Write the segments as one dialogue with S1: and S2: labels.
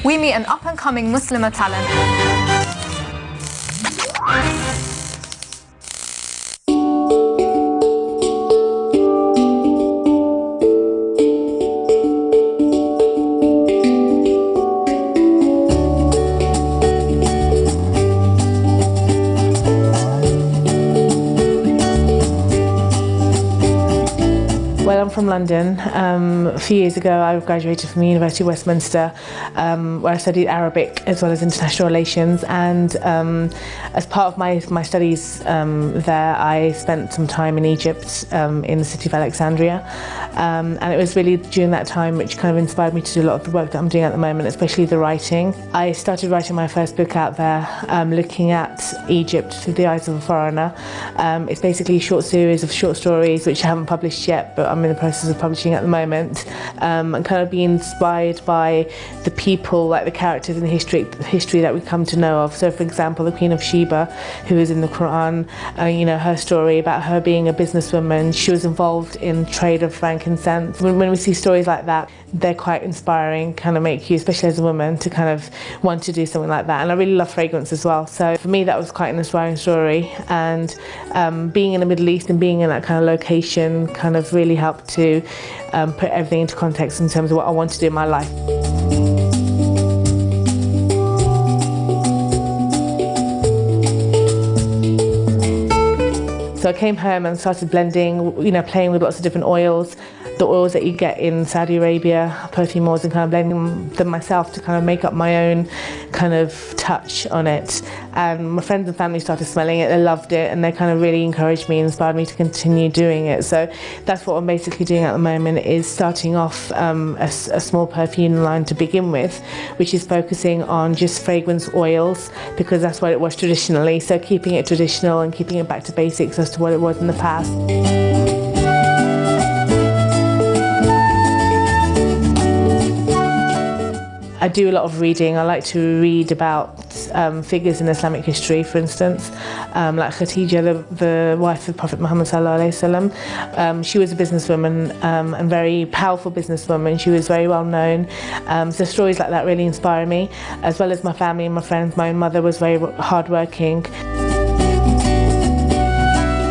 S1: we meet an up-and-coming Muslimah talent.
S2: Well, I'm from London. A few years ago I graduated from the University of Westminster, where I studied Arabic as well as international relations, and as part of my studies there I spent some time in Egypt, in the city of Alexandria, and it was really during that time which kind of inspired me to do a lot of the work that I'm doing at the moment, especially the writing. I started writing my first book out there, looking at Egypt through the eyes of a foreigner. It's basically a short series of short stories which I haven't published yet, but I'm in the process of publishing at the moment, and kind of being inspired by the people, like the characters in the history that we come to know of. So for example, the Queen of Sheba, who is in the Quran, you know, her story about her being a businesswoman. She was involved in trade of frankincense. When we see stories like that, they're quite inspiring, kind of make you, especially as a woman, to kind of want to do something like that. And I really love fragrance as well, so for me that was quite an inspiring story. And being in the Middle East and being in that kind of location kind of really helped to put everything into context in terms of what I want to do in my life. So I came home and started blending, you know, playing with lots of different oils. The oils that you get in Saudi Arabia, perfume oils, and kind of blending them myself to kind of make up my own kind of touch on it. And my friends and family started smelling it, they loved it, and they kind of really encouraged me and inspired me to continue doing it. So that's what I'm basically doing at the moment, is starting off a small perfume line to begin with, which is focusing on just fragrance oils, because that's what it was traditionally. So keeping it traditional and keeping it back to basics as to what it was in the past. I do a lot of reading. I like to read about figures in Islamic history, for instance, like Khadija, the wife of Prophet Muhammad sallallahu alaihi wasallam. She was a businesswoman, and very powerful businesswoman. She was very well known. So stories like that really inspire me, as well as my family and my friends. My own mother was very hardworking.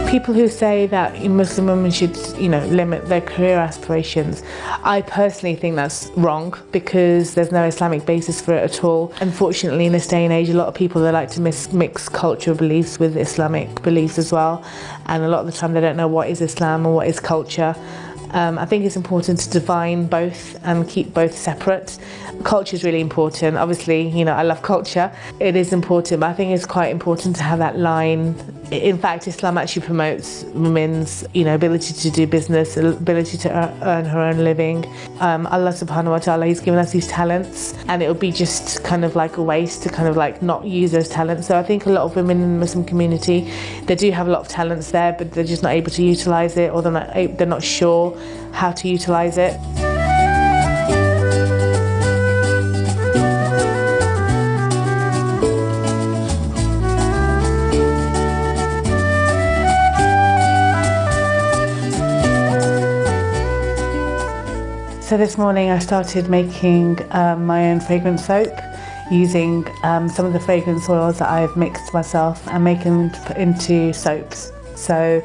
S2: People who say that Muslim women should, you know, limit their career aspirations, I personally think that's wrong, because there's no Islamic basis for it at all. Unfortunately, in this day and age, a lot of people, they like to mix cultural beliefs with Islamic beliefs as well, and a lot of the time they don't know what is Islam and what is culture. I think it's important to define both and keep both separate. Culture is really important. Obviously, you know, I love culture. It is important, but I think it's quite important to have that line. In fact, Islam actually promotes women's, you know, ability to do business, ability to earn her own living. Allah subhanahu wa ta'ala, He's given us these talents, and it would be just kind of like a waste to kind of like not use those talents. So I think a lot of women in the Muslim community, they do have a lot of talents there, but they're just not able to utilize it, or they're not sure how to utilize it. So this morning I started making my own fragrance soap, using some of the fragrance oils that I've mixed myself and making them into soaps. So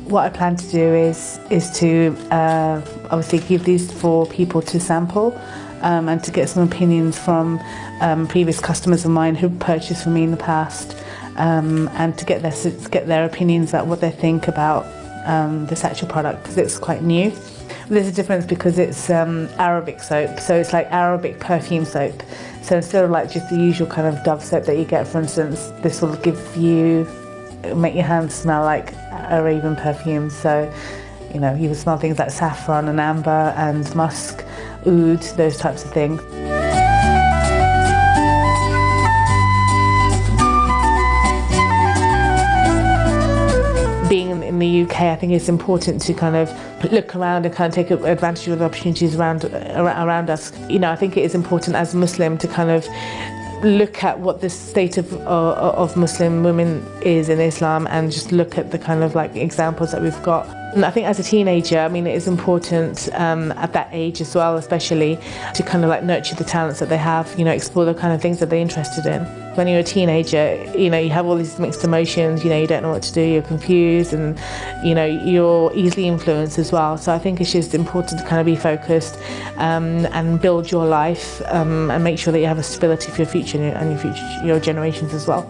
S2: what I plan to do is to obviously give these for people to sample, and to get some opinions from previous customers of mine who purchased from me in the past, and to get their opinions about what they think about this actual product, because it's quite new. There's a difference because it's Arabic soap, so it's like Arabic perfume soap. So instead of like just the usual kind of Dove soap that you get, for instance, this will make your hands smell like Arabian perfume. So, you know, you will smell things like saffron and amber and musk, oud, those types of things. Being in the UK, I think it's important to kind of look around and kind of take advantage of the opportunities around us. You know, I think it is important as a Muslim to kind of look at what the state of Muslim women is in Islam, and just look at the kind of like examples that we've got. And I think as a teenager, I mean, it is important at that age as well, especially to kind of like nurture the talents that they have, you know, explore the kind of things that they're interested in. When you're a teenager, you know, you have all these mixed emotions, you know, you don't know what to do, you're confused, and, you know, you're easily influenced as well. So I think it's just important to kind of be focused and build your life and make sure that you have a stability for your future and your generations as well.